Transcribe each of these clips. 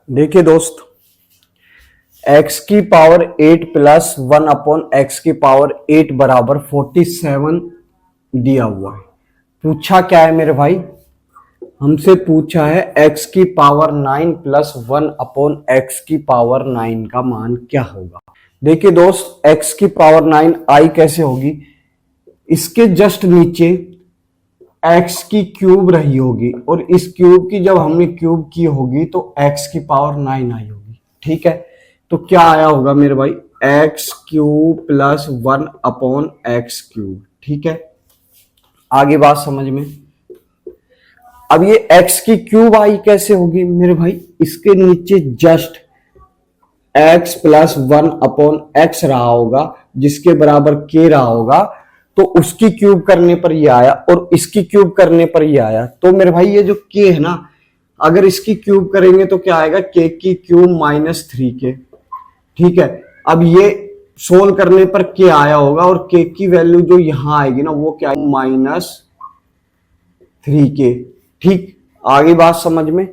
देखिए दोस्त, x की पावर 8 प्लस 1 अपॉन एक्स की पावर 8 बराबर 47 दिया हुआ है। पूछा क्या है मेरे भाई? हमसे पूछा है x की पावर 9 प्लस 1 अपॉन एक्स की पावर 9 का मान क्या होगा। देखिए दोस्त, x की पावर 9 आई कैसे होगी? इसके जस्ट नीचे x की क्यूब रही होगी और इस क्यूब की जब हमने क्यूब की होगी तो x की पावर 9 आई होगी। ठीक है, तो क्या आया होगा मेरे भाई? X cube plus 1 upon x cube. ठीक है, आगे बात समझ में। अब ये x की क्यूब आई कैसे होगी मेरे भाई? इसके नीचे just x plus 1 upon x रहा होगा, जिसके बराबर k रहा होगा, तो उसकी क्यूब करने पर ये आया और इसकी क्यूब करने पर ये आया। तो मेरे भाई ये जो k है ना, अगर इसकी क्यूब करेंगे तो क्या आएगा? k की क्यूब माइनस 3k। ठीक है, अब ये सोल्व करने पर k आया होगा और k की वैल्यू जो यहां आएगी ना, वो क्या आएगी? Minus 3k। ठीक, आगे बात समझ में।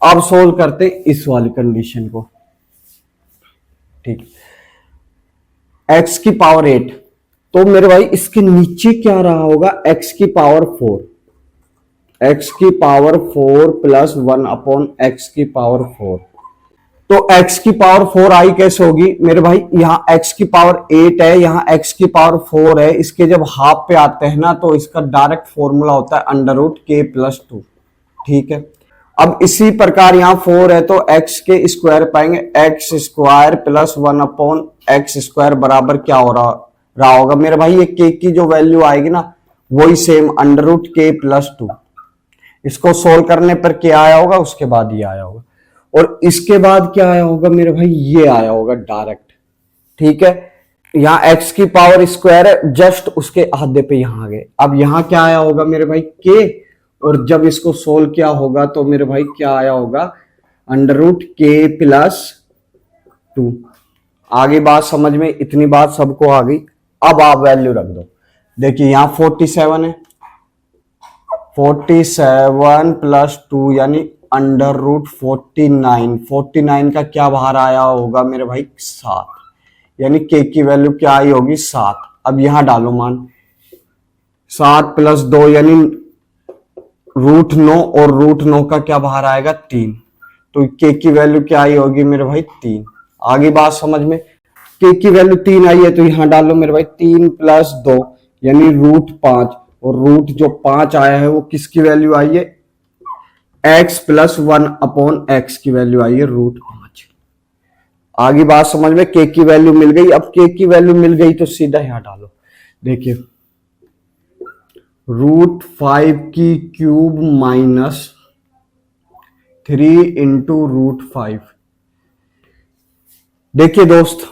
अब सोल्व करते इस वाली कंडीशन को। ठीक, x की पावर 8, तो मेरे भाई इसके नीचे क्या रहा होगा? x की पावर 4, x की पावर 4 प्लस 1 अपॉन एक्स की पावर 4। तो x की पावर 4 आई कैसे होगी मेरे भाई? यहां x की पावर 8 है, यहां x की पावर 4 है। इसके जब हाफ पे आते हैं ना, तो इसका डायरेक्ट फॉर्मूला होता है अंडर रूट k प्लस 2। ठीक है, अब इसी प्रकार यहां 4 है तो x के स्क्वायर पाएंगे, x square plus 1 upon x square बराबर क्या हो रहा होगा मेरे भाई? ये k की जो वैल्यू आएगी ना, वही same under root k plus 2। इसको सोल्व करने पर क्या आया होगा? उसके बाद ये आया होगा, और इसके बाद क्या आया होगा मेरे भाई? ये आया होगा डायरेक्ट। ठीक है, यहां x की पावर स्क्वायर है, जस्ट उसके आधे पे यहां आ गए। अब यहां क्या आया होगा मेरे भाई? k, और जब इसको सोल्व किया होगा तो मेरे भाई क्या आया होगा? Under root k plus 2। आगे बात समझ में, इतनी बात सबको आ गई। अब आप वैल्यू रख दो। देखिए यहां 47 है, 47 प्लस 2 यानी अंडर रूट 49। 49 का क्या बाहर आया होगा मेरे भाई? 7, यानी k की वैल्यू क्या आई होगी? 7। अब यहां डालो मान, 7 प्लस 2 यानी रूट 9, और रूट 9 का क्या बाहर आएगा? 3। तो k की वैल्यू क्या आई होगी मेरे भाई? 3। आगे बात समझ में। k की वैल्यू 3 आई है तो यहां डालो मेरे भाई, 3 प्लस 2 यानी रूट 5, और रूट जो 5 आया है वो किसकी वैल्यू आई है? x प्लस 1 अपॉन एक्स की वैल्यू आई है रूट 5। आगे बात समझ में, k की वैल्यू मिल गई। अब k की वैल्यू मिल गई तो सीधा यहां डालो। देखिए रूट 5 की क्यूब माइनस 3 इंटू रूट 5। देखिए दोस्त,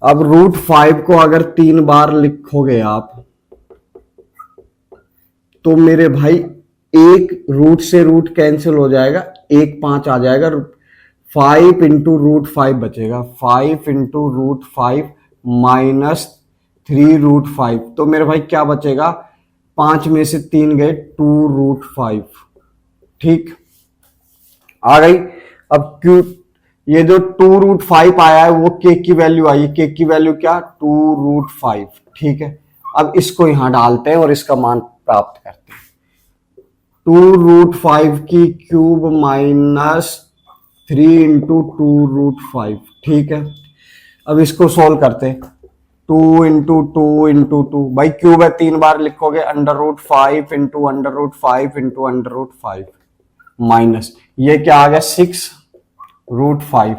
अब रूट 5 को अगर 3 बार लिखोगे आप, तो मेरे भाई एक रूट से रूट कैंसिल हो जाएगा, 1 5 आ जाएगा। 5 इंटू रूट 5 बचेगा, 5 इंटू रूट 5 माइनस 3 रूट 5। तो मेरे भाई क्या बचेगा? 5 में से 3 गए, 2 रूट 5। ठीक, आ गई। अब क्यू ये जो 2 रूट 5 आया है वो k की वैल्यू आई है। k की वैल्यू क्या? 2 रूट 5। ठीक है, अब इसको यहां डालते हैं और इसका मान प्राप्त करते हैं। 2 रूट 5 की क्यूब माइनस 3 इंटू 2 रूट 5। ठीक है, अब इसको सोल्व करते हैं। 2 इंटू 2 इंटू 2, भाई क्यूब है 3 बार लिखोगे, under root 5 into under root 5 into under root 5 minus ये क्या आ गया? 6 रूट 5।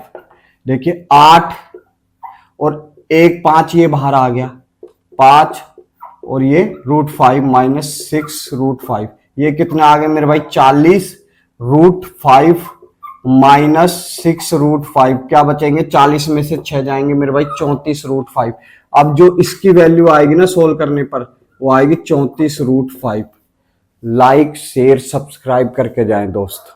देखिए 8 और 1 5 ये बाहर आ गया, 5 और ये रूट 5 माइनस 6 रूट 5। ये कितना आ गया मेरे भाई? 40 रूट 5 माइनस 6 रूट 5। क्या बचेंगे? 40 में से 6 जाएंगे मेरे भाई, 34 रूट 5। अब जो इसकी वैल्यू आएगी ना सोल्व करने पर, वो आएगी 34 रूट 5। लाइक शेयर सब्सक्राइब करके जाएं दोस्त।